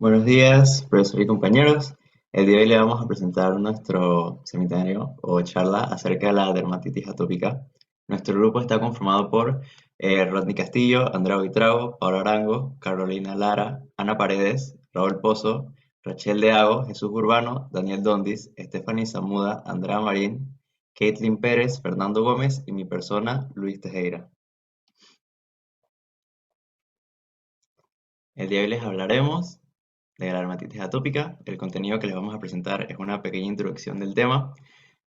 Buenos días, profesor y compañeros. El día de hoy le vamos a presentar nuestro seminario o charla acerca de la dermatitis atópica. Nuestro grupo está conformado por Rodney Castillo, Andrea Buitrago, Paula Arango, Carolina Lara, Ana Paredes, Raúl Pozo, Rachel Deago, Jesús Urbano, Daniel Dondis, Stephanie Zamuda, Andrea Marín, Caitlin Pérez, Fernando Gómez y mi persona, Luis Tejera. El día de hoy les hablaremos de la dermatitis atópica. El contenido que les vamos a presentar es una pequeña introducción del tema.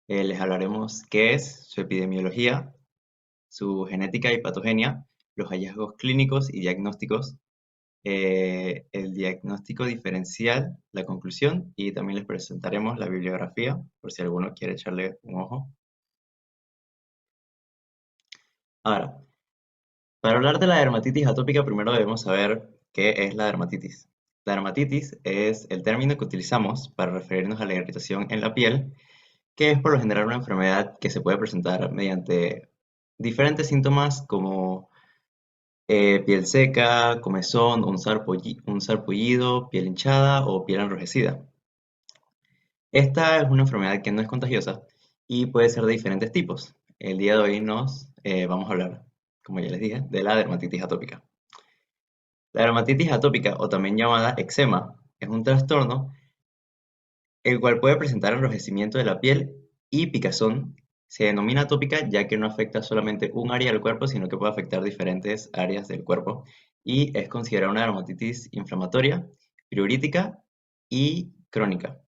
Les hablaremos qué es, su epidemiología, su genética y patogenia, los hallazgos clínicos y diagnósticos, el diagnóstico diferencial, la conclusión, y también les presentaremos la bibliografía por si alguno quiere echarle un ojo. Ahora, para hablar de la dermatitis atópica, primero debemos saber qué es la dermatitis. La dermatitis es el término que utilizamos para referirnos a la irritación en la piel, que es por lo general una enfermedad que se puede presentar mediante diferentes síntomas como piel seca, comezón, un sarpullido, piel hinchada o piel enrojecida. Esta es una enfermedad que no es contagiosa y puede ser de diferentes tipos. El día de hoy nos vamos a hablar, como ya les dije, de la dermatitis atópica. La dermatitis atópica, o también llamada eczema, es un trastorno el cual puede presentar enrojecimiento de la piel y picazón. Se denomina atópica ya que no afecta solamente un área del cuerpo, sino que puede afectar diferentes áreas del cuerpo y es considerada una dermatitis inflamatoria, pruritótica y crónica.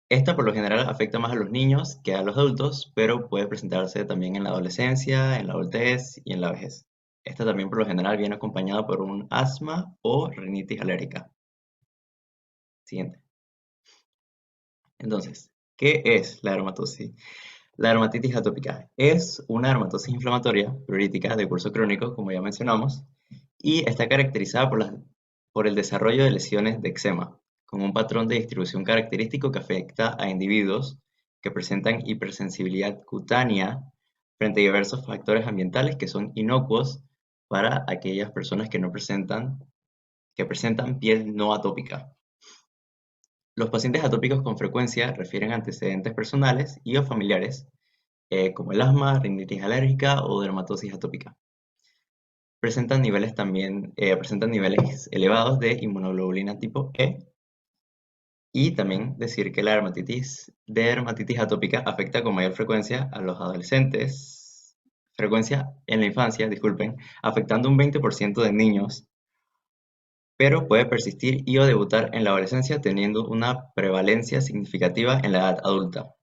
Esta por lo general afecta más a los niños que a los adultos, pero puede presentarse también en la adolescencia, en la adultez y en la vejez. Esta también por lo general viene acompañada por un asma o rinitis alérgica. Siguiente. Entonces, ¿qué es la dermatosis? La dermatitis atópica es una dermatosis inflamatoria pruritótica de curso crónico, como ya mencionamos, y está caracterizada por el desarrollo de lesiones de eczema, con un patrón de distribución característico que afecta a individuos que presentan hipersensibilidad cutánea frente a diversos factores ambientales que son inocuos para aquellas personas que presentan piel no atópica. Los pacientes atópicos con frecuencia refieren antecedentes personales y o familiares, como el asma, rinitis alérgica o dermatosis atópica. Presentan niveles elevados de inmunoglobulina tipo E y también decir que la dermatitis atópica afecta con mayor frecuencia a los adolescentes, frecuencia en la infancia, disculpen, afectando un 20% de niños, pero puede persistir y o debutar en la adolescencia teniendo una prevalencia significativa en la edad adulta.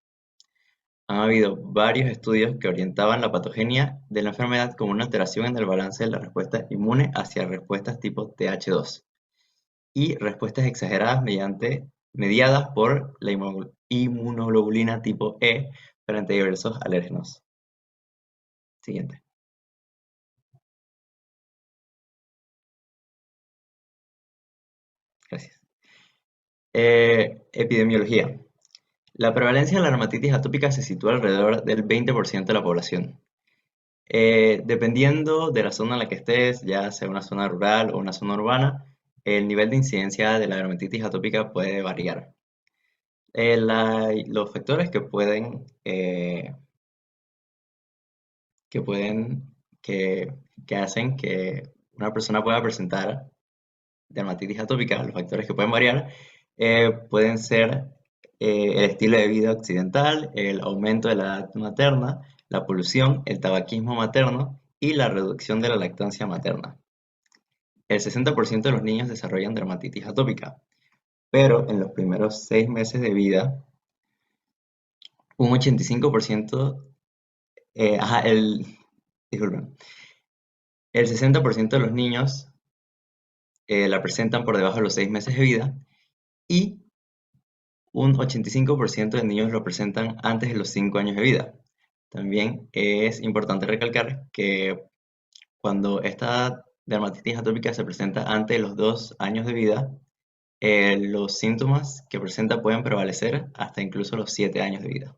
Han habido varios estudios que orientaban la patogenia de la enfermedad como una alteración en el balance de la respuesta inmune hacia respuestas tipo Th2 y respuestas exageradas mediadas por la inmunoglobulina tipo E frente a diversos alérgenos. Siguiente. Gracias. Epidemiología. La prevalencia de la dermatitis atópica se sitúa alrededor del 20% de la población. Dependiendo de la zona en la que estés, ya sea una zona rural o una zona urbana, el nivel de incidencia de la dermatitis atópica puede variar. Los factores que pueden, que hacen que una persona pueda presentar dermatitis atópica, los factores que pueden variar, pueden ser el estilo de vida occidental, el aumento de la edad materna, la polución, el tabaquismo materno y la reducción de la lactancia materna. El 60% de los niños desarrollan dermatitis atópica, pero en los primeros 6 meses de vida, un 85%, disculpen, el 60% de los niños la presentan por debajo de los 6 meses de vida y un 85% de niños lo presentan antes de los 5 años de vida. También es importante recalcar que cuando esta dermatitis atópica se presenta antes de los 2 años de vida, los síntomas que presenta pueden prevalecer hasta incluso los 7 años de vida.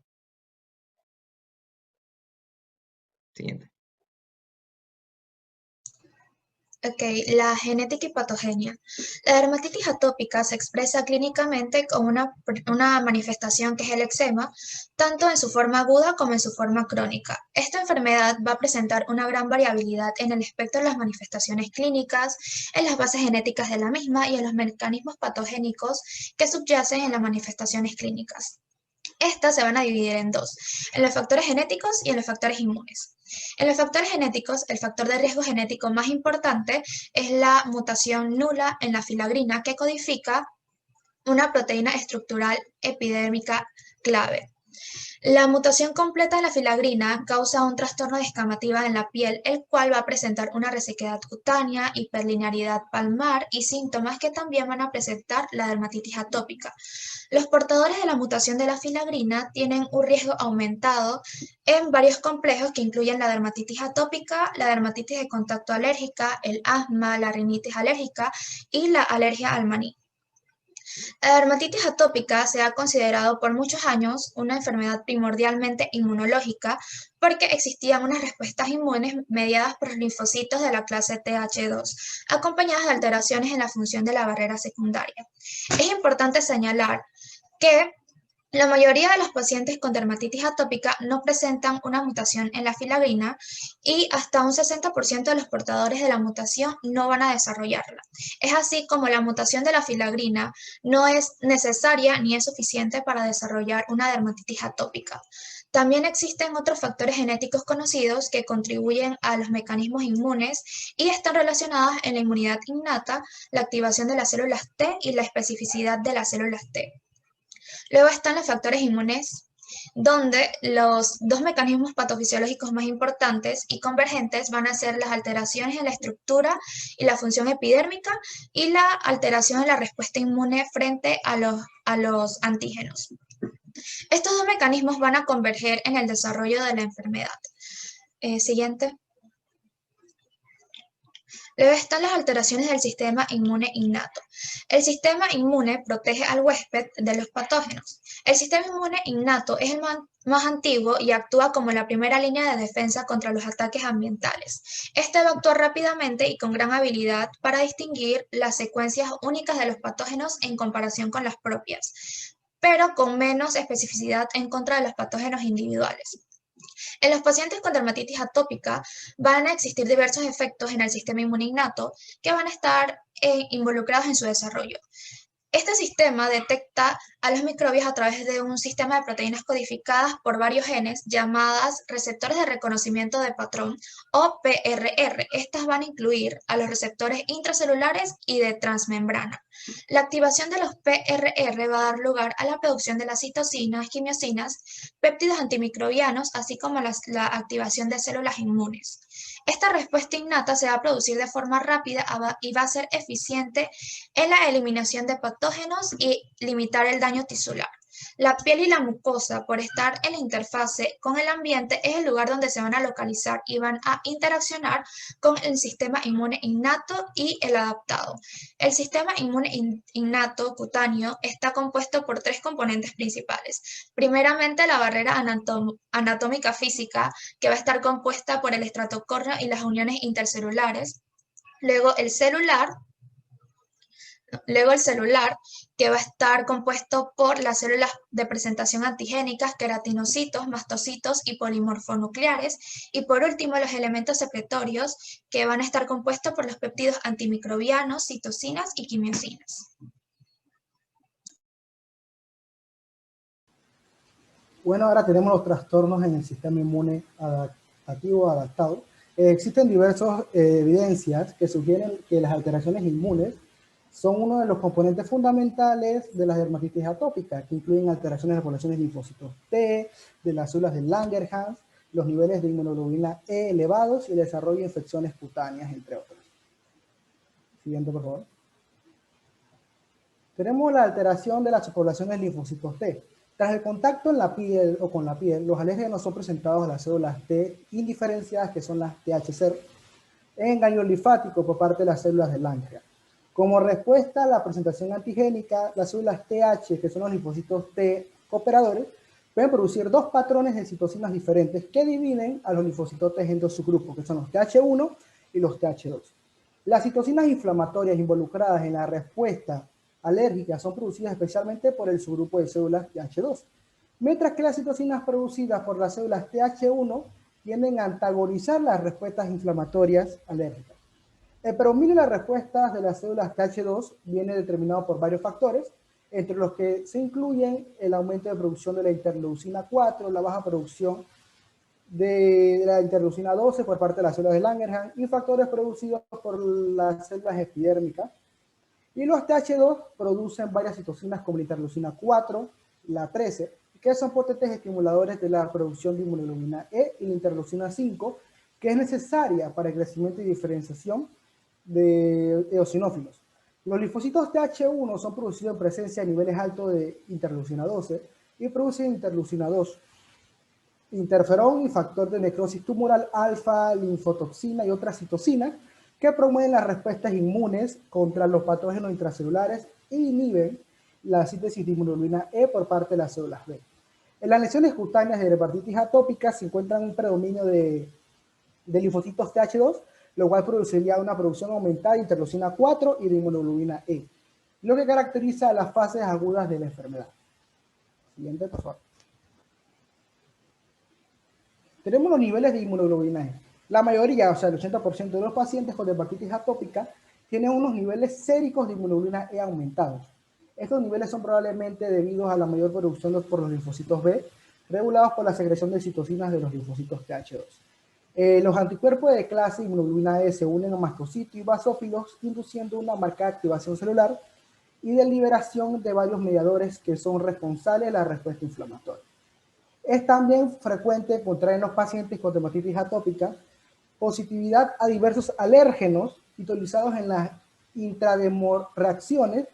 Siguiente. Ok, la genética y patogenia. La dermatitis atópica se expresa clínicamente como una manifestación que es el eczema, tanto en su forma aguda como en su forma crónica. Esta enfermedad va a presentar una gran variabilidad en el espectro de las manifestaciones clínicas, en las bases genéticas de la misma y en los mecanismos patogénicos que subyacen en las manifestaciones clínicas. Estas se van a dividir en dos, en los factores genéticos y en los factores inmunes. En los factores genéticos, el factor de riesgo genético más importante es la mutación nula en la filagrina que codifica una proteína estructural epidérmica clave. La mutación completa de la filagrina causa un trastorno de escamativa en la piel, el cual va a presentar una resequedad cutánea, hiperlinearidad palmar y síntomas que también van a presentar la dermatitis atópica. Los portadores de la mutación de la filagrina tienen un riesgo aumentado en varios complejos que incluyen la dermatitis atópica, la dermatitis de contacto alérgica, el asma, la rinitis alérgica y la alergia al maní. La dermatitis atópica se ha considerado por muchos años una enfermedad primordialmente inmunológica porque existían unas respuestas inmunes mediadas por los linfocitos de la clase Th2, acompañadas de alteraciones en la función de la barrera secundaria. Es importante señalar que la mayoría de los pacientes con dermatitis atópica no presentan una mutación en la filagrina y hasta un 60% de los portadores de la mutación no van a desarrollarla. Es así como la mutación de la filagrina no es necesaria ni es suficiente para desarrollar una dermatitis atópica. También existen otros factores genéticos conocidos que contribuyen a los mecanismos inmunes y están relacionados en la inmunidad innata, la activación de las células T y la especificidad de las células T. Luego están los factores inmunes, donde los dos mecanismos patofisiológicos más importantes y convergentes van a ser las alteraciones en la estructura y la función epidérmica y la alteración en la respuesta inmune frente a los antígenos. Estos dos mecanismos van a converger en el desarrollo de la enfermedad. Siguiente. Luego están las alteraciones del sistema inmune innato. El sistema inmune protege al huésped de los patógenos. El sistema inmune innato es el más antiguo y actúa como la primera línea de defensa contra los ataques ambientales. Este va a actuar rápidamente y con gran habilidad para distinguir las secuencias únicas de los patógenos en comparación con las propias, pero con menos especificidad en contra de los patógenos individuales. En los pacientes con dermatitis atópica van a existir diversos efectos en el sistema inmune innato que van a estar involucrados en su desarrollo. Este sistema detecta a los microbios a través de un sistema de proteínas codificadas por varios genes llamadas receptores de reconocimiento de patrón o PRR. Estas van a incluir a los receptores intracelulares y de transmembrana. La activación de los PRR va a dar lugar a la producción de las citocinas, quimiosinas, péptidos antimicrobianos, así como la activación de células inmunes. Esta respuesta innata se va a producir de forma rápida y va a ser eficiente en la eliminación de patógenos y limitar el daño tisular. La piel y la mucosa, por estar en la interfase con el ambiente, es el lugar donde se van a localizar y van a interaccionar con el sistema inmune innato y el adaptado. El sistema inmune innato cutáneo está compuesto por tres componentes principales. Primeramente, la barrera anatómica física, que va a estar compuesta por el estrato córneo y las uniones intercelulares. Luego el celular, que va a estar compuesto por las células de presentación antigénicas, queratinocitos, mastocitos y polimorfonucleares. Y por último, los elementos secretorios, que van a estar compuestos por los péptidos antimicrobianos, citocinas y quimiosinas. Bueno, ahora tenemos los trastornos en el sistema inmune adaptativo adaptado. Existen diversas evidencias que sugieren que las alteraciones inmunes son uno de los componentes fundamentales de la dermatitis atópica, que incluyen alteraciones de poblaciones de linfocitos T, de las células de Langerhans, los niveles de inmunoglobulina E elevados y el desarrollo de infecciones cutáneas, entre otros. Siguiente, por favor. Tenemos la alteración de las poblaciones de linfocitos T. Tras el contacto en la piel o con la piel, los alérgenos son presentados a las células T indiferenciadas, que son las THC, en ganglio linfático por parte de las células de Langerhans. Como respuesta a la presentación antigénica, las células TH, que son los linfocitos T cooperadores, pueden producir dos patrones de citocinas diferentes que dividen a los linfocitos T en dos subgrupos, que son los TH1 y los TH2. Las citocinas inflamatorias involucradas en la respuesta alérgica son producidas especialmente por el subgrupo de células TH2, mientras que las citocinas producidas por las células TH1 tienden a antagonizar las respuestas inflamatorias alérgicas. El predominio de las respuestas de las células TH2 viene determinado por varios factores, entre los que se incluyen el aumento de producción de la interleucina 4, la baja producción de la interleucina 12 por parte de las células de Langerhans y factores producidos por las células epidérmicas. Y los TH2 producen varias citocinas como la interleucina 4, la 13, que son potentes estimuladores de la producción de inmunoglobulina E, y la interleucina 5, que es necesaria para el crecimiento y diferenciación de eosinófilos. Los linfocitos TH1 son producidos en presencia de niveles altos de interleucina 12 y producen interleucina 2, interferón y factor de necrosis tumoral alfa, linfotoxina y otras citocinas que promueven las respuestas inmunes contra los patógenos intracelulares e inhiben la síntesis de inmunoglobulina E por parte de las células B. En las lesiones cutáneas de dermatitis atópica se encuentra un predominio de linfocitos TH2, lo cual produciría una producción aumentada de interleucina 4 y de inmunoglobulina E, lo que caracteriza las fases agudas de la enfermedad. Siguiente, por favor. Tenemos los niveles de inmunoglobulina E. La mayoría, o sea, el 80% de los pacientes con dermatitis atópica tienen unos niveles séricos de inmunoglobulina E aumentados. Estos niveles son probablemente debidos a la mayor producción por los linfocitos B, regulados por la secreción de citocinas de los linfocitos TH2. Los anticuerpos de clase inmunoglobulina E se unen a mastocitos y basófilos, induciendo una marcada activación celular y de liberación de varios mediadores que son responsables de la respuesta inflamatoria. Es también frecuente encontrar en los pacientes con dermatitis atópica positividad a diversos alérgenos utilizados en las intradermoreacciones,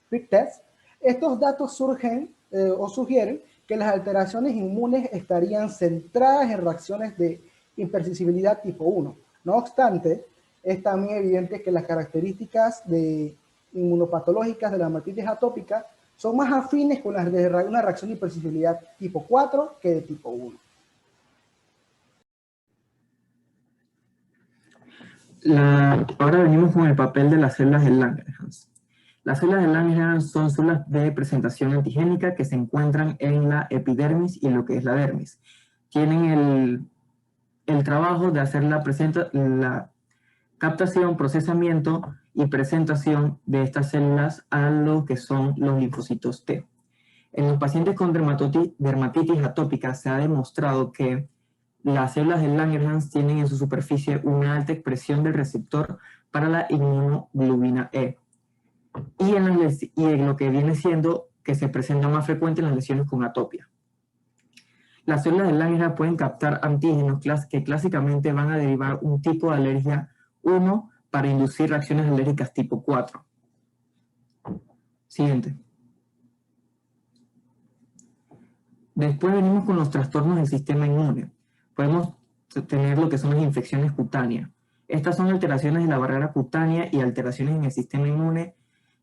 quick test. Estos datos surgen o sugieren que las alteraciones inmunes estarían centradas en reacciones de hipersensibilidad tipo 1. No obstante, es también evidente que las características inmunopatológicas de la dermatitis atópica son más afines con las de una reacción de hipersensibilidad tipo 4 que de tipo 1. Ahora venimos con el papel de las células de Langerhans. Las células de Langerhans son células de presentación antigénica que se encuentran en la epidermis y lo que es la dermis. Tienen el trabajo de hacer la captación, procesamiento y presentación de estas células a lo que son los linfocitos T. En los pacientes con dermatitis atópica se ha demostrado que las células de Langerhans tienen en su superficie una alta expresión del receptor para la inmunoglobulina E. Y en lo que viene siendo que se presenta más frecuente en las lesiones con atopia. Las células de Langerhans pueden captar antígenos que clásicamente van a derivar un tipo de alergia 1 para inducir reacciones alérgicas tipo 4. Siguiente. Después venimos con los trastornos del sistema inmune. Podemos tener lo que son las infecciones cutáneas. Estas son alteraciones de la barrera cutánea y alteraciones en el sistema inmune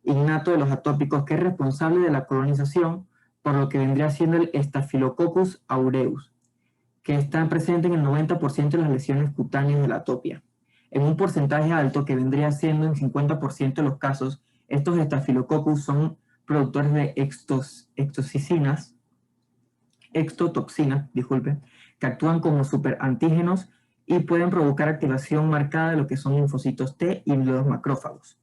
innato de los atópicos que es responsable de la colonización, por lo que vendría siendo el Staphylococcus aureus, que está presente en el 90% de las lesiones cutáneas de la atopia. En un porcentaje alto, que vendría siendo en 50% de los casos, estos Staphylococcus son productores de extotoxinas, que actúan como superantígenos y pueden provocar activación marcada de lo que son linfocitos T y los macrófagos.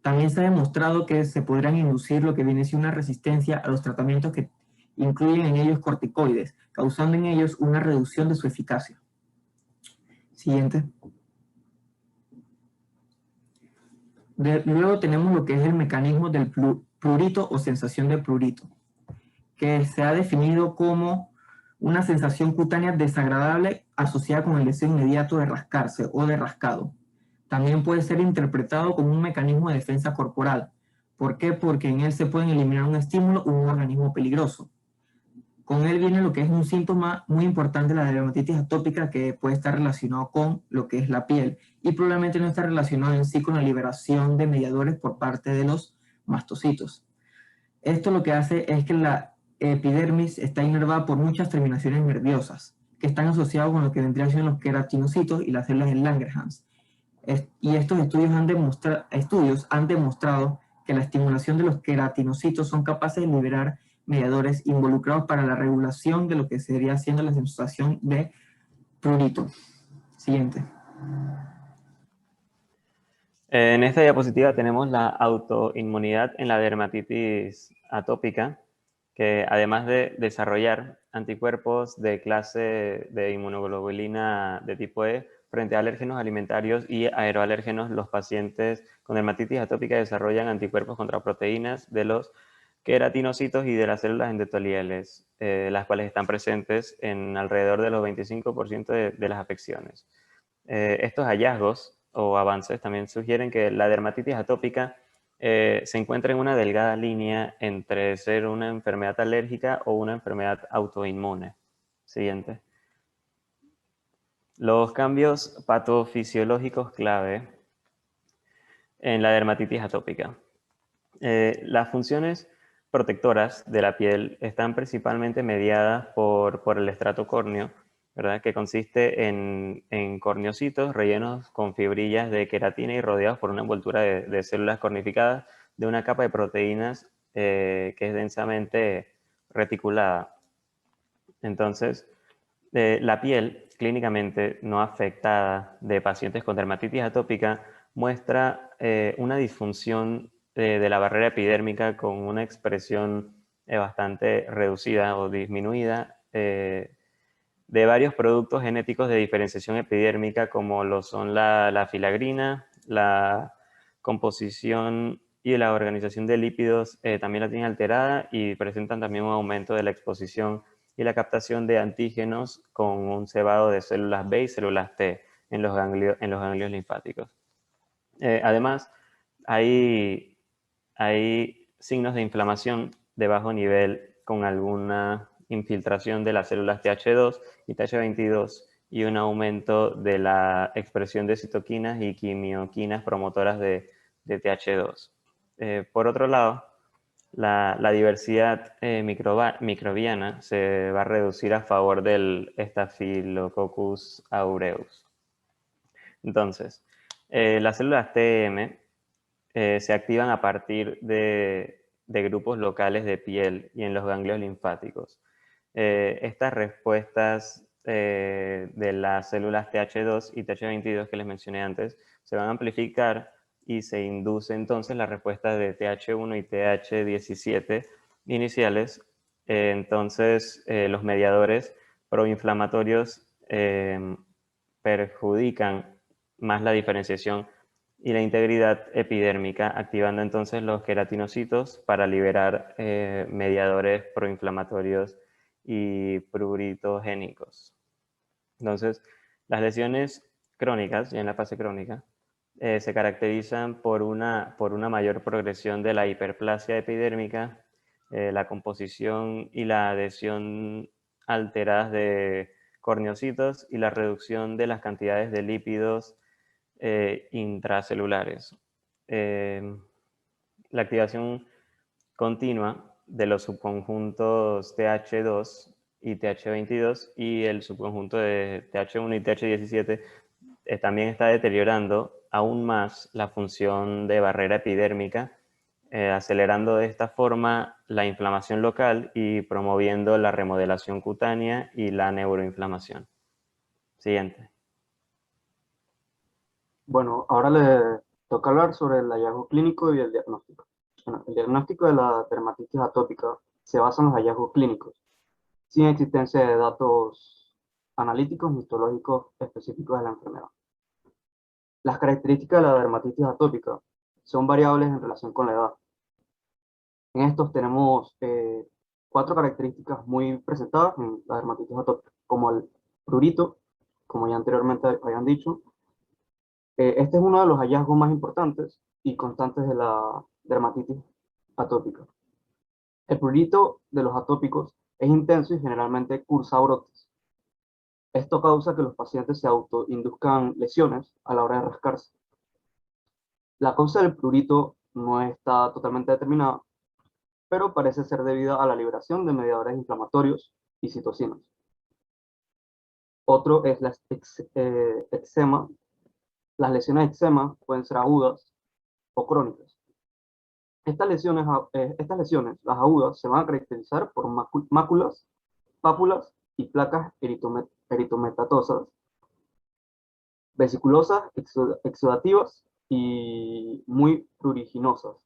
También se ha demostrado que se podrán inducir lo que viene siendo una resistencia a los tratamientos que incluyen en ellos corticoides, causando en ellos una reducción de su eficacia. Siguiente. Luego tenemos lo que es el mecanismo del prurito o sensación de prurito, que se ha definido como una sensación cutánea desagradable asociada con el deseo inmediato de rascarse o de rascado. También puede ser interpretado como un mecanismo de defensa corporal. ¿Por qué? Porque en él se pueden eliminar un estímulo o un organismo peligroso. Con él viene lo que es un síntoma muy importante de la dermatitis atópica, que puede estar relacionado con lo que es la piel y probablemente no está relacionado en sí con la liberación de mediadores por parte de los mastocitos. Esto lo que hace es que la epidermis está inervada por muchas terminaciones nerviosas que están asociadas con lo que vendrían siendo los queratinocitos y las células de Langerhans. Y estos estudios han demostrado que la estimulación de los queratinocitos son capaces de liberar mediadores involucrados para la regulación de lo que sería haciendo la sensación de prurito. Siguiente. En esta diapositiva tenemos la autoinmunidad en la dermatitis atópica, que además de desarrollar anticuerpos de clase de inmunoglobulina de tipo E frente a alérgenos alimentarios y aeroalérgenos, los pacientes con dermatitis atópica desarrollan anticuerpos contra proteínas de los queratinocitos y de las células endoteliales, las cuales están presentes en alrededor de los 25% de las afecciones. Estos hallazgos o avances también sugieren que la dermatitis atópica se encuentra en una delgada línea entre ser una enfermedad alérgica o una enfermedad autoinmune. Siguiente. Los cambios patofisiológicos clave en la dermatitis atópica. Las funciones protectoras de la piel están principalmente mediadas por el estrato córneo, ¿verdad? Que consiste en corneocitos rellenos con fibrillas de queratina y rodeados por una envoltura de células cornificadas de una capa de proteínas que es densamente reticulada. Entonces, la piel clínicamente no afectada de pacientes con dermatitis atópica muestra una disfunción de la barrera epidérmica con una expresión bastante reducida o disminuida de varios productos genéticos de diferenciación epidérmica como lo son la filagrina, la composición y la organización de lípidos también la tienen alterada y presentan también un aumento de la exposición y la captación de antígenos con un cebado de células B y células T en los ganglios linfáticos. Además, hay signos de inflamación de bajo nivel con alguna infiltración de las células TH2 y TH22 y un aumento de la expresión de citoquinas y quimioquinas promotoras de TH2. Por otro lado, la diversidad microbiana se va a reducir a favor del Staphylococcus aureus. Entonces, las células TM se activan a partir de grupos locales de piel y en los ganglios linfáticos. Estas respuestas de las células TH2 y TH22 que les mencioné antes se van a amplificar y se induce entonces la respuesta de TH1 y TH17 iniciales. Entonces, los mediadores proinflamatorios perjudican más la diferenciación y la integridad epidérmica, activando entonces los queratinocitos para liberar mediadores proinflamatorios y pruritogénicos. Entonces, las lesiones crónicas, ya en la fase crónica, se caracterizan por una mayor progresión de la hiperplasia epidérmica, la composición y la adhesión alteradas de corneocitos y la reducción de las cantidades de lípidos intracelulares. La activación continua de los subconjuntos TH2 y TH22 y el subconjunto de TH1 y TH17 también está deteriorando aún más la función de barrera epidérmica, acelerando de esta forma la inflamación local y promoviendo la remodelación cutánea y la neuroinflamación. Siguiente. Bueno, ahora le toca hablar sobre el hallazgo clínico y el diagnóstico. Bueno, el diagnóstico de la dermatitis atópica se basa en los hallazgos clínicos, sin existencia de datos analíticos ni histológicos específicos de la enfermedad. Las características de la dermatitis atópica son variables en relación con la edad. En estos tenemos 4 características muy presentadas en la dermatitis atópica, como el prurito, como ya anteriormente habían dicho. Este es uno de los hallazgos más importantes y constantes de la dermatitis atópica. El prurito de los atópicos es intenso y generalmente cursa brotes. Esto causa que los pacientes se autoinduzcan lesiones a la hora de rascarse. La causa del prurito no está totalmente determinada, pero parece ser debida a la liberación de mediadores inflamatorios y citocinas. Otro es la eczema Las lesiones de eczema pueden ser agudas o crónicas. Estas lesiones, las agudas, se van a caracterizar por máculas, pápulas y placas eritometatosas, vesiculosas, exudativas y muy pruriginosas.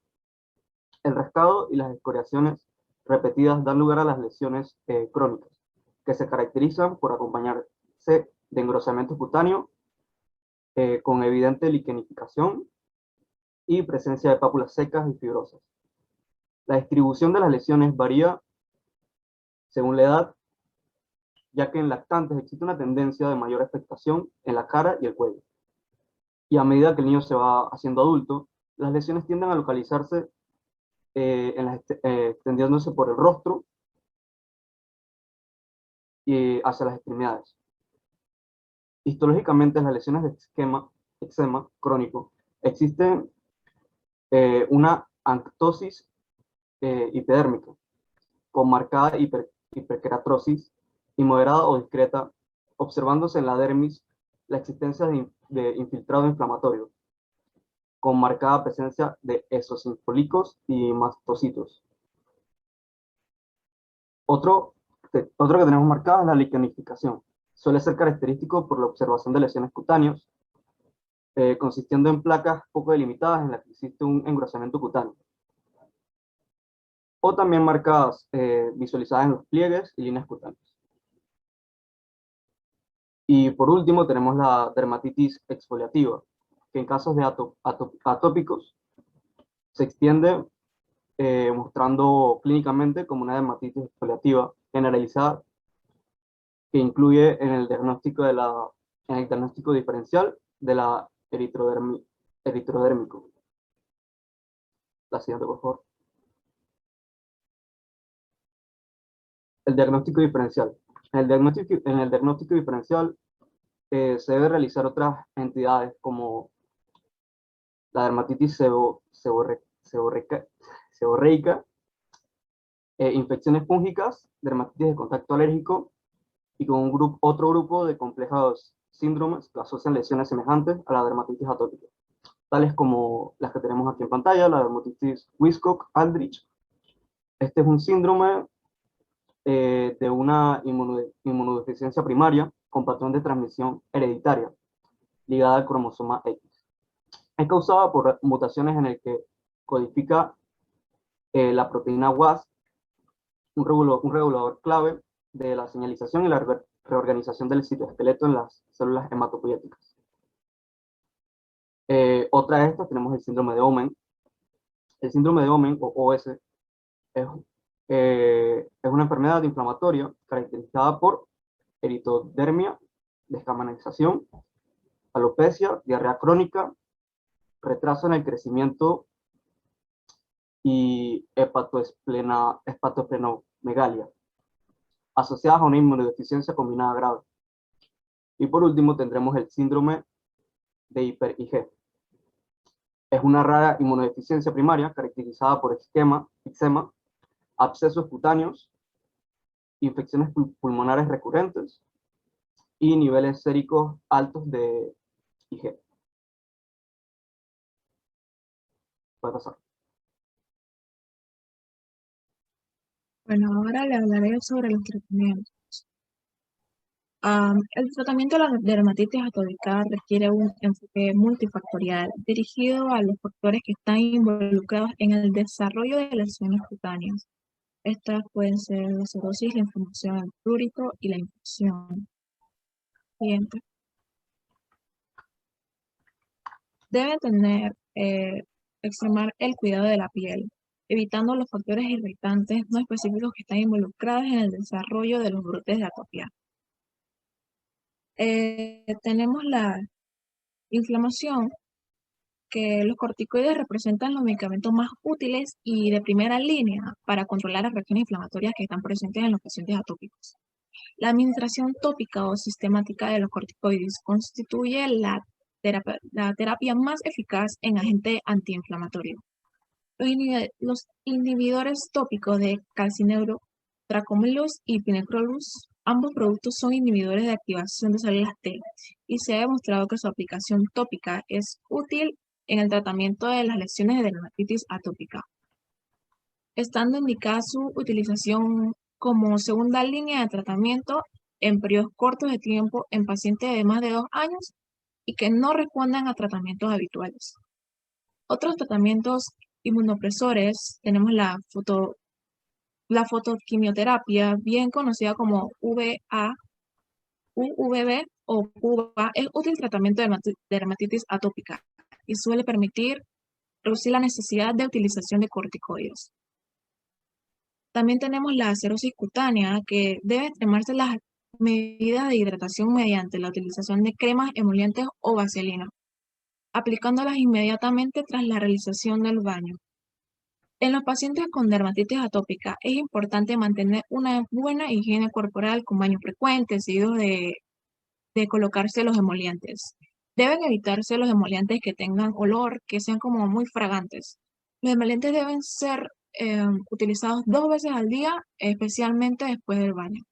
El rascado y las escoriaciones repetidas dan lugar a las lesiones crónicas, que se caracterizan por acompañarse de engrosamiento cutáneo con evidente liquenificación y presencia de pápulas secas y fibrosas. La distribución de las lesiones varía según la edad, ya que en lactantes existe una tendencia de mayor afectación en la cara y el cuello. Y a medida que el niño se va haciendo adulto, las lesiones tienden a localizarse extendiéndose por el rostro y hacia las extremidades. Histológicamente, en las lesiones de eczema crónico existe una anctosis hipodérmica con marcada hiperqueratrosis y moderada o discreta, observándose en la dermis la existencia de infiltrado inflamatorio, con marcada presencia de eosinofílicos y mastocitos. Otro que tenemos marcado es la liquenificación. Suele ser característico por la observación de lesiones cutáneas, consistiendo en placas poco delimitadas en las que existe un engrosamiento cutáneo. O también marcadas, visualizadas en los pliegues y líneas cutáneas. Y por último tenemos la dermatitis exfoliativa, que en casos de atópicos se extiende mostrando clínicamente como una dermatitis exfoliativa generalizada que incluye en el diagnóstico diferencial de la eritrodérmico. La siguiente, por favor. El diagnóstico diferencial. En el diagnóstico diferencial se debe realizar otras entidades como la dermatitis seborreica, infecciones fúngicas, dermatitis de contacto alérgico y con otro grupo de complejos síndromes que asocian lesiones semejantes a la dermatitis atópica, tales como las que tenemos aquí en pantalla, la dermatitis Wiskott-Aldrich. Este es un síndrome de una inmunodeficiencia primaria con patrón de transmisión hereditaria ligada al cromosoma X. Es causada por mutaciones en el que codifica la proteína WAS, un regulador clave de la señalización y la reorganización del citoesqueleto en las células hematopoyéticas. Otra de estas tenemos el síndrome de Omenn. El síndrome de Omenn, o OS, es una enfermedad inflamatoria caracterizada por eritodermia, descamanización, alopecia, diarrea crónica, retraso en el crecimiento y hepatosplenomegalia, asociadas a una inmunodeficiencia combinada grave. Y por último tendremos el síndrome de hiper-IgE. Es una rara inmunodeficiencia primaria caracterizada por eczema, abscesos cutáneos, infecciones pulmonares recurrentes y niveles séricos altos de IgE. Puede pasar. Bueno, ahora le hablaré sobre los tratamientos. El tratamiento de la dermatitis atópica requiere un enfoque multifactorial dirigido a los factores que están involucrados en el desarrollo de lesiones cutáneas. Estas pueden ser la cirrosis, la inflamación del prurito y la infección. Siguiente. Debe extremar el cuidado de la piel, evitando los factores irritantes no específicos que están involucrados en el desarrollo de los brotes de atopia. Tenemos la inflamación, que los corticoides representan los medicamentos más útiles y de primera línea para controlar las reacciones inflamatorias que están presentes en los pacientes atópicos. La administración tópica o sistemática de los corticoides constituye la terapia más eficaz en agente antiinflamatorio. Los inhibidores tópicos de calcineurin, tacrolimus y pinecrolus Ambos productos son inhibidores de activación de células T y se ha demostrado que su aplicación tópica es útil en el tratamiento de las lesiones de dermatitis atópica, estando indicada su utilización como segunda línea de tratamiento en periodos cortos de tiempo en pacientes de más de 2 años y que no respondan a tratamientos habituales. Otros tratamientos inmunopresores tenemos la fotoquimioterapia, bien conocida como UVB o PUVA, es útil tratamiento de dermatitis atópica y suele permitir reducir la necesidad de utilización de corticoides. También tenemos la cerosis cutánea, que debe extremarse las medidas de hidratación mediante la utilización de cremas emolientes o vaselina, aplicándolas inmediatamente tras la realización del baño. En los pacientes con dermatitis atópica es importante mantener una buena higiene corporal con baños frecuentes, seguidos de colocarse los emolientes. Deben evitarse los emolientes que tengan olor, que sean como muy fragantes. Los emolientes deben ser utilizados 2 veces al día, especialmente después del baño.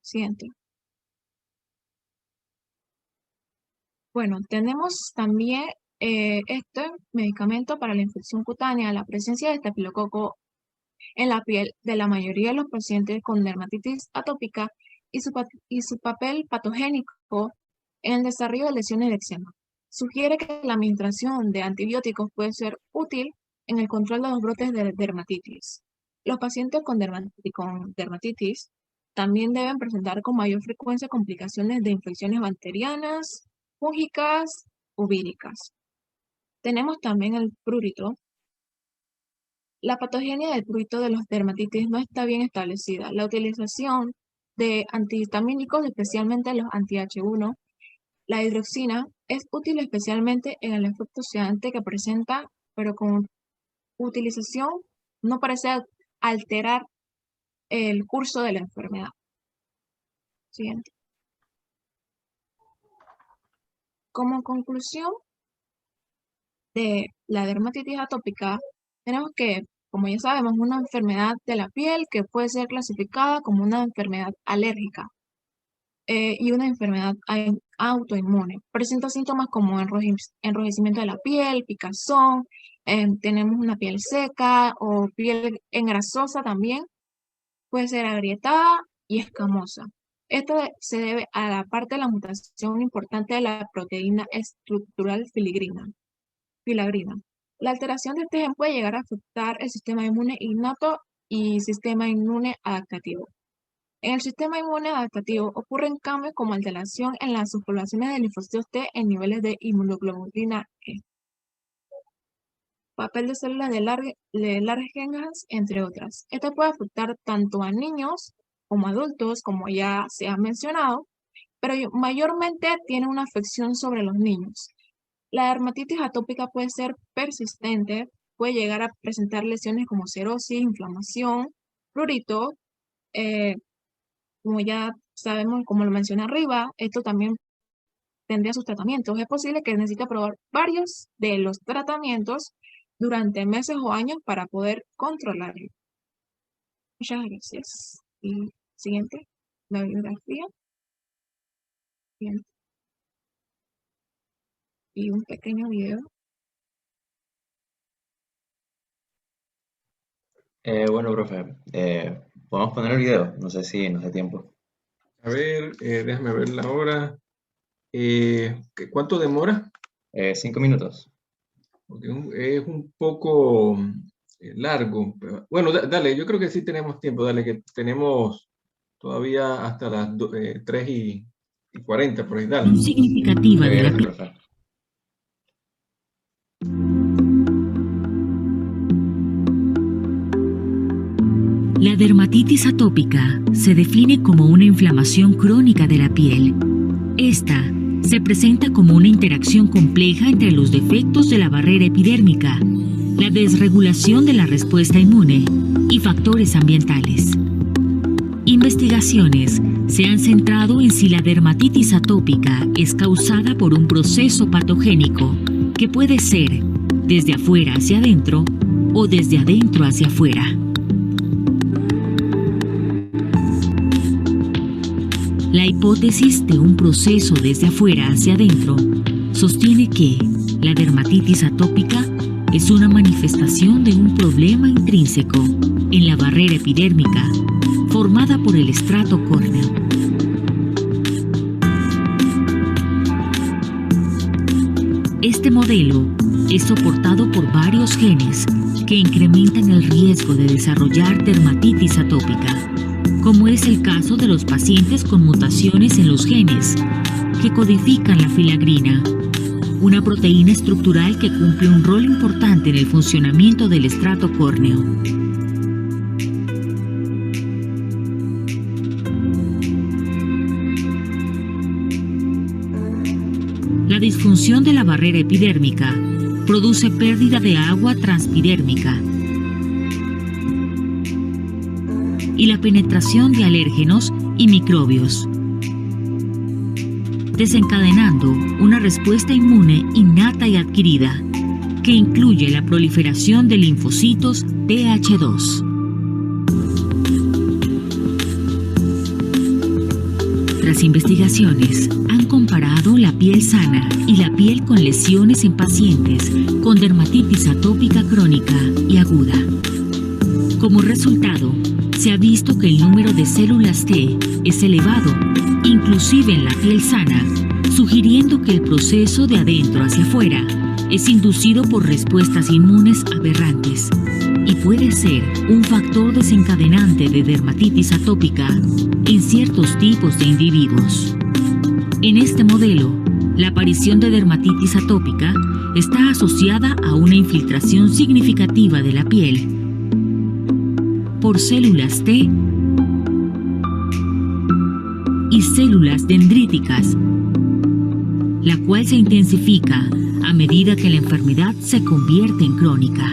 Siguiente. Bueno, tenemos también este medicamento para la infección cutánea, la presencia de estafilococo en la piel de la mayoría de los pacientes con dermatitis atópica y su papel patogénico en el desarrollo de lesiones de eczema. Sugiere que la administración de antibióticos puede ser útil en el control de los brotes de dermatitis. Los pacientes con dermatitis también deben presentar con mayor frecuencia complicaciones de infecciones bacterianas, fúngicas o víricas. Tenemos también el prurito. La patogenia del prurito de los dermatitis no está bien establecida. La utilización de antihistamínicos, especialmente los anti-H1, la hidroxina, es útil especialmente en el efecto sedante que presenta, pero con utilización no parece alterar el curso de la enfermedad. Siguiente. Como conclusión de la dermatitis atópica, tenemos que, como ya sabemos, una enfermedad de la piel que puede ser clasificada como una enfermedad alérgica y una enfermedad autoinmune. Presenta síntomas como enrojecimiento de la piel, picazón, tenemos una piel seca o piel engrasosa también, puede ser agrietada y escamosa. Esto se debe a la parte de la mutación importante de la proteína estructural filagrina. La alteración de este gen puede llegar a afectar el sistema inmune innato y sistema inmune adaptativo. En el sistema inmune adaptativo ocurren cambios como alteración en las subpoblaciones de linfocitos T en niveles de inmunoglobulina E, papel de células de Langerhans, entre otras. Esto puede afectar tanto a niños como a adultos, como ya se ha mencionado, pero mayormente tiene una afección sobre los niños. La dermatitis atópica puede ser persistente, puede llegar a presentar lesiones como cerosis, inflamación, prurito, como ya sabemos, como lo mencioné arriba, esto también tendría sus tratamientos. Es posible que necesite probar varios de los tratamientos durante meses o años para poder controlarlo. Muchas gracias. Y siguiente, la bibliografía. Bien. Y un pequeño video. Bueno, profe, ¿podemos poner el video? No sé si nos da tiempo. A ver, déjame ver la hora. ¿Cuánto demora? 5 minutos. Porque es un poco largo. Pero, bueno, dale, yo creo que sí tenemos tiempo. Dale, que tenemos todavía hasta las 3:40 por ahí. Dale. Significativa de la piel. Profe. La dermatitis atópica se define como una inflamación crónica de la piel. Esta se presenta como una interacción compleja entre los defectos de la barrera epidérmica, la desregulación de la respuesta inmune y factores ambientales. Investigaciones se han centrado en si la dermatitis atópica es causada por un proceso patogénico que puede ser desde afuera hacia adentro o desde adentro hacia afuera. La hipótesis de un proceso desde afuera hacia adentro sostiene que la dermatitis atópica es una manifestación de un problema intrínseco en la barrera epidérmica formada por el estrato córneo. Este modelo es soportado por varios genes que incrementan el riesgo de desarrollar dermatitis atópica, como es el caso de los pacientes con mutaciones en los genes que codifican la filagrina, una proteína estructural que cumple un rol importante en el funcionamiento del estrato córneo. La disfunción de la barrera epidérmica produce pérdida de agua transpidérmica y la penetración de alérgenos y microbios, desencadenando una respuesta inmune innata y adquirida que incluye la proliferación de linfocitos Th2. Tras investigaciones, han comparado la piel sana y la piel con lesiones en pacientes con dermatitis atópica crónica y aguda. Como resultado, se ha visto que el número de células T es elevado, inclusive en la piel sana, sugiriendo que el proceso de adentro hacia afuera es inducido por respuestas inmunes aberrantes y puede ser un factor desencadenante de dermatitis atópica en ciertos tipos de individuos. En este modelo, la aparición de dermatitis atópica está asociada a una infiltración significativa de la piel por células T y células dendríticas, la cual se intensifica a medida que la enfermedad se convierte en crónica.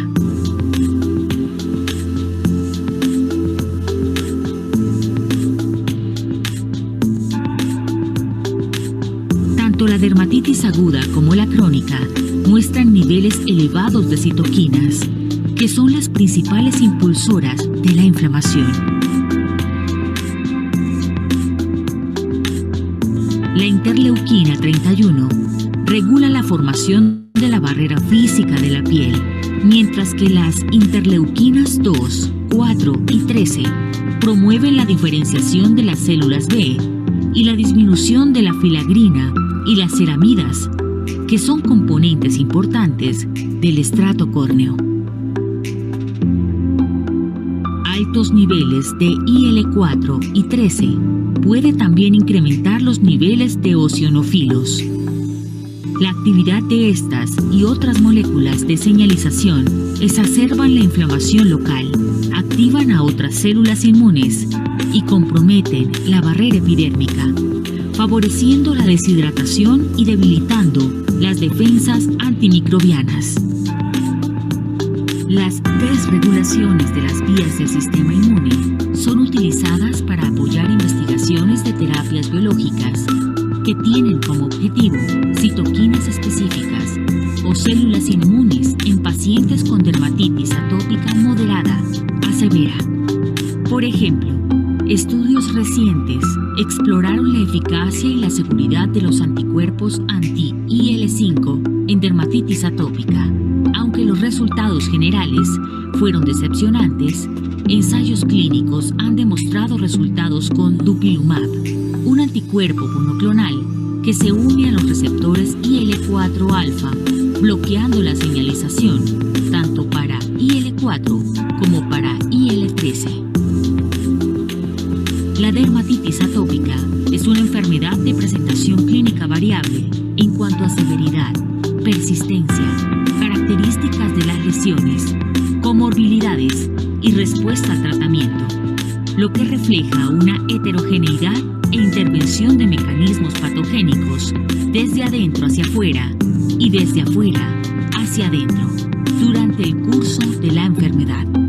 Tanto la dermatitis aguda como la crónica muestran niveles elevados de citoquinas, que son las principales impulsoras de la inflamación. La interleuquina 31 regula la formación de la barrera física de la piel, mientras que las interleuquinas 2, 4 y 13 promueven la diferenciación de las células B y la disminución de la filagrina y las ceramidas, que son componentes importantes del estrato córneo. Altos niveles de IL-4 y 13 puede también incrementar los niveles de eosinofilos. La actividad de estas y otras moléculas de señalización exacerban la inflamación local, activan a otras células inmunes y comprometen la barrera epidérmica, favoreciendo la deshidratación y debilitando las defensas antimicrobianas. Las desregulaciones de las vías del sistema inmune son utilizadas para apoyar investigaciones de terapias biológicas que tienen como objetivo citoquinas específicas o células inmunes en pacientes con dermatitis atópica moderada a severa. Por ejemplo, estudios recientes exploraron la eficacia y la seguridad de los anticuerpos anti-IL-5 en dermatitis atópica. Aunque los resultados generales fueron decepcionantes, ensayos clínicos han demostrado resultados con dupilumab, un anticuerpo monoclonal que se une a los receptores IL-4-alfa, bloqueando la señalización tanto para IL-4 como para IL-13. La dermatitis atópica es una enfermedad de presentación clínica variable en cuanto a severidad, persistencia, características de las lesiones, comorbilidades y respuesta al tratamiento, lo que refleja una heterogeneidad e intervención de mecanismos patogénicos desde adentro hacia afuera y desde afuera hacia adentro durante el curso de la enfermedad.